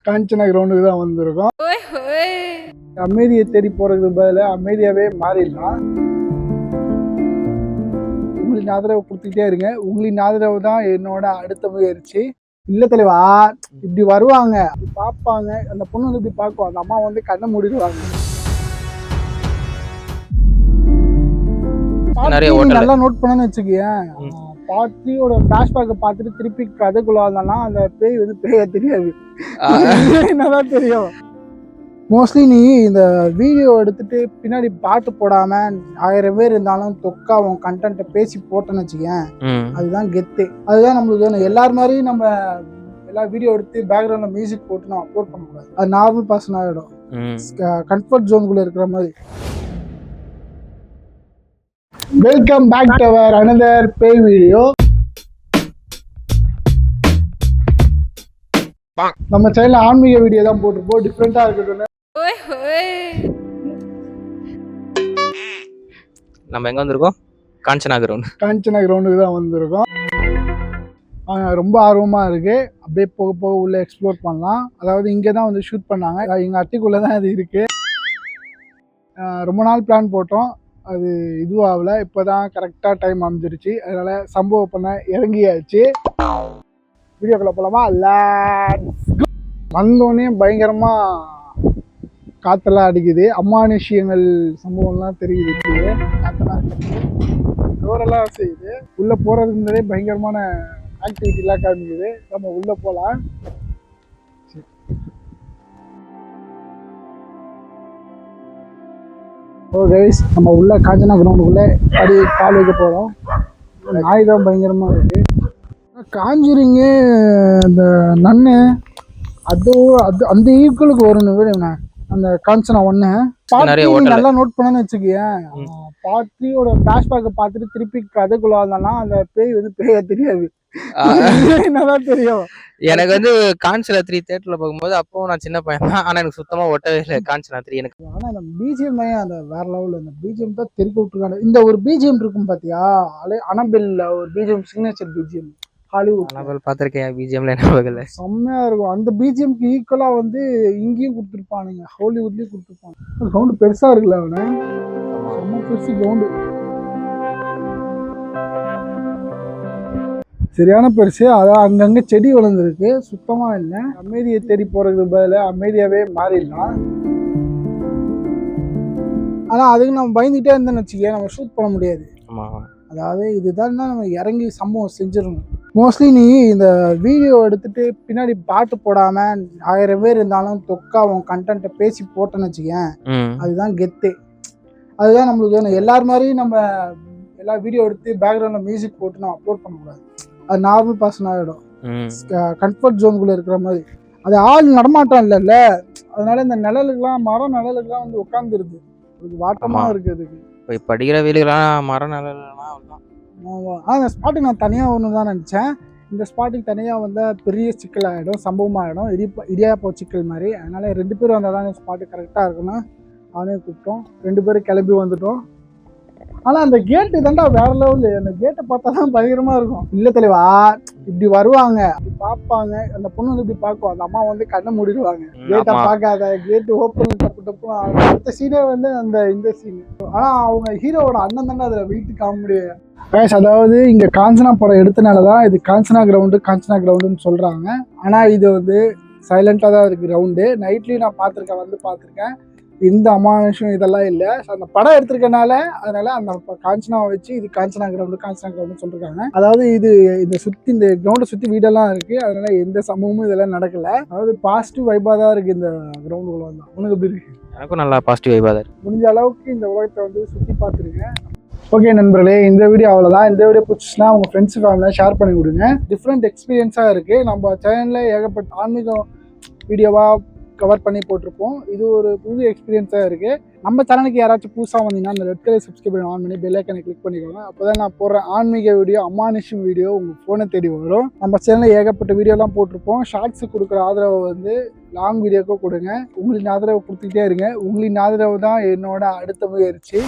காஞ்சனா கிரவுண்டுக்கு தான் வந்திருக்கோம். அமைதியை தேடி போறதுக்கு பதிலா அமைதியாவே மாறிடலாம். உங்களின் ஆதரவு கொடுத்துக்கிட்டே இருங்க. உங்களின் ஆதரவு தான் என்னோட அடுத்த முயற்சி. இல்ல தலைவா, இப்படி வருவாங்க, பார்ப்பாங்க, அந்த பொண்ணு வந்து இப்படி பார்க்கும், அந்த அம்மா வந்து கண்ணை மூடிடுவாங்க. நல்லா நோட் பண்ணு வச்சுக்கேன். பாட்டியோட பிளாஷ்பேக்கை பார்த்துட்டு திருப்பி கதைக்குள்ள வந்தானா அந்த பேய் வந்து பேய தெரியாது, என்னதான் தெரியும். மோஸ்ட்லி நீ இந்த வீடியோ எடுத்துட்டு பின்னாடி பாட்டு போடாம 1000 பேர் இருந்தாலும் தொக்கா உன் கண்டென்ட்டை பேசி போட்டேன்னு வச்சுக்கேன், அதுதான் கெத்து. அதுதான் நம்மளுக்கு வேணும். எல்லாரும் மாதிரி நம்ம எல்லா வீடியோ எடுத்து பேக்ரவுண்ட்ல மியூசிக் போட்டு நம்ம அப்லோட் பண்ணக்கூடாது. அது நார்மல் பர்சன் ஆகிடும், கம்ஃபர்ட் ஜோனுக்குள்ள இருக்கிற மாதிரி. Welcome back to our another பேய் வீடியோ. நம்ம சேனல்ல ஆன்மீக வீடியோ தான் போட்டுருப்போம், டிஃப்ரெண்டா இருக்குது. நம்ம எங்க வந்திருக்கோம்? காஞ்சனா கிரவுண்டுக்கு தான் வந்திருக்கோம். ரொம்ப ஆர்வமா இருக்கு. அப்படியே போக போக உள்ள எக்ஸ்ப்ளோர் பண்ணலாம். அதாவது இங்கே தான் வந்து ஷூட் பண்ணாங்க, எங்க அட்டிக்குள்ள தான் இது இருக்கு. ரொம்ப நாள் பிளான் போட்டோம், அது இதுவாகல. இப்போதான் கரெக்டாக டைம் அமைஞ்சிருச்சு, அதனால சம்பவம் பண்ண இறங்கியாச்சு. வீடியோக்குள்ள போலாமா? வந்தோடனே பயங்கரமா காத்தெல்லாம் அடிக்குது, அமானுஷ்யங்கள் சம்பவம்லாம் தெரியுது. காத்தெல்லாம் டோரெல்லாம் செய்யுது. உள்ள போறதுக்கு முன்னாடியே பயங்கரமான ஆக்டிவிட்டிலாம் காமிக்குது. நம்ம உள்ள போகலாம். ஓ கைஸ், நம்ம உள்ள காஞ்சனா கிரவுண்டுக்குள்ளே அடி கால் வைக்க போகிறோம். நாய் தான் பயங்கரமாக இருக்கு. காஞ்சிரிங்கு இந்த நன்னு அது அந்த ஈக்குவலுக்கு வரணும். அந்த காஞ்சனா ஒன்று நல்லா நோட் பண்ணு வச்சுக்கேன். பாட்டியோட பிளாஷ்பேக்கை பார்த்துட்டு திருப்பி கதைக்குள்ள வந்தானா அந்த பேய் வந்து பேய தெரியாது, என்னதான் தெரியும். எனக்கு வந்து காஞ்சனா 3 தியேட்டர்ல போகும்போது அப்போ நான் சின்ன பையன் தான், ஆனா எனக்கு சுத்தமா ஒட்டவே இல்லை காஞ்சனா 3 எனக்கு. ஆனா அந்த பிஜிஎம் தான் அந்த வேற லெவலில், அந்த பிஜிஎம் தான் தெருக்க விட்டுருக்காங்க. இந்த ஒரு பிஜிஎம் இருக்கும் பாத்தியா, அனபெல்ல ஒரு BGM, signature BGM Hollywood. Annabel பார்த்திருக்கேன், பிஜிஎம்ல என்ன வகல செம்மையா இருக்கும். அந்த பிஜிஎம்க்கு ஈக்குவலா வந்து இங்கேயும் கொடுத்துருப்பானுங்க, ஹாலிவுட்லயும் கொடுத்துருப்பாங்க. கிரவுண்டு பெருசா இருக்குல்ல, அவனை செம்ம பெருசு கிரவுண்டு, சரியான பெருசு. அதான் அங்கங்க செடி வளர்ந்துருக்கு, சுத்தமா இல்லை. அமைதியை தேடி போறதுக்கு பதிலா அமைதியாவே மாறிடலாம். ஆனா அதுக்கு நம்ம பயந்துகிட்டே இருந்தோம்னு வச்சுக்கேன், நம்ம ஷூட் பண்ண முடியாது. அதாவது இதுதான் நம்ம இறங்கி சம்பவம் செஞ்சிடணும். மோஸ்ட்லி நீ இந்த வீடியோ எடுத்துட்டு பின்னாடி பாட்டு போடாம 1000 பேர் இருந்தாலும் தொக்கா உன் கண்டென்ட்டை பேசி போட்டேன்னு வச்சுக்கேன், அதுதான் கெத்து. அதுதான் நம்மளுக்கு வேணும். எல்லாரும் மாதிரி நம்ம எல்லா வீடியோ எடுத்து பேக்ரவுண்ட்ல மியூசிக் போட்டு நம்ம அப்லோட் பண்ணக்கூடாது. அது நார்மல் பர்சன் ஆகிடும், கம்ஃபர்ட் ஜோனுக்குள்ள இருக்கிற மாதிரி. அது ஆள் நடமாட்டம் இல்லைல்ல, அதனால இந்த நிழலுக்குலாம், மரம் நிழலுக்குலாம் வந்து உட்காந்துருது, வாட்டமா இருக்கு. அதுக்கு இப்போ படிக்கிற வீடுகள்லாம் மரம் நிழல்லாம். அந்த ஸ்பாட்டுக்கு நான் தனியாக ஒன்று தான் நினச்சேன். இந்த ஸ்பாட்டுக்கு தனியாக வந்தால் பெரிய சிக்கல் ஆகிடும், சம்பவமாகிடும், இடியாப்போ சிக்கல் மாதிரி. அதனால 2 பேர் வந்தால் தான் இந்த ஸ்பாட்டு கரெக்டாக இருக்குன்னு அவனே கூப்பிட்டோம். 2 பேரும் கிளம்பி வந்துட்டோம். ஆனால் அந்த கேட்டு தாண்டா வேற லெவலு. அந்த கேட்டை பார்த்தா தான் பயங்கரமாக இருக்கும். இல்லை தலைவா, இப்படி வருவாங்க, இப்படி பார்ப்பாங்க, அந்த பொண்ணு வந்து இப்படி பார்க்கும், அந்த அம்மா வந்து கண்ணை மூடிடுவாங்க. கேட்டை பார்க்காத, கேட்டு ஓப்பன் தப்பு அடுத்த சீனே வந்து இந்த சீனு. ஆனால் அவங்க ஹீரோவோட அண்ணன் தானே அதில் வீட்டு காமெடி. அதாவது இங்கே காஞ்சனா படம் எடுத்தனால தான் இது காஞ்சனா கிரவுண்டுன்னு சொல்கிறாங்க. ஆனால் இது வந்து சைலண்ட்டாக தான் இருக்குது கிரவுண்டு. நைட்லேயும் நான் பார்த்துருக்கேன், இந்த அமானுஷம் இதெல்லாம் இல்லை. அந்த படம் எடுத்திருக்கனால அதனால அந்த காஞ்சனாவை வச்சு இது காஞ்சனா கிரவுண்டுன்னு சொல்லிருக்காங்க. அதாவது இது இந்த கிரவுண்டை சுற்றி வீடெல்லாம் இருக்குது, அதனால எந்த சம்பவமும் இதெல்லாம் நடக்கலை. அதாவது பாசிட்டிவ் வைப்பாக தான் இருக்குது இந்த கிரவுண்டுக்குள்ள வந்தால். உனக்கு எப்படி இருக்கு? எனக்கும் நல்லா பாசிட்டிவ் வைப்பாக தான் இருக்குது. முடிஞ்ச அளவுக்கு இந்த உலகத்தை வந்து சுற்றி பார்த்துருக்கேன். ஓகே நண்பர்களே, இந்த வீடியோ அவ்வளோதான். இந்த வீடியோ பிடிச்சிச்சுன்னா உங்கள் ஃப்ரெண்ட்ஸ் ஃபேமிலியாக ஷேர் பண்ணி கொடுங்க. டிஃப்ரெண்ட் எக்ஸ்பீரியன்ஸாக இருக்குது. நம்ம சேனலில் ஏகப்பட்ட ஆன்மீகம் வீடியோவாக கவர் பண்ணி போட்டிருப்போம். இது ஒரு புது எக்ஸ்பீரியன்ஸாக இருக்குது. நம்ம சேனலுக்கு யாராச்சும் புதுசாக வந்தீங்கன்னா அந்த ரெட் கலர் சப்ஸ்கிரைப் ஆன் பண்ணி பெல் ஐக்கனை கிளிக் பண்ணிக்கோங்க. அப்போ தான் நான் போடுற ஆன்மீக வீடியோ, அமானுஷம் வீடியோ உங்கள் ஃபோனை தேடி வரும். நம்ம சேனலில் ஏகப்பட்ட வீடியோலாம் போட்டிருப்போம். ஷார்ட்ஸுக்கு கொடுக்குற ஆதரவை வந்து லாங் வீடியோக்கும் கொடுங்க. உங்களின் ஆதரவை கொடுத்துக்கிட்டே இருங்க. உங்களின் ஆதரவு தான் என்னோட அடுத்த முயற்சி.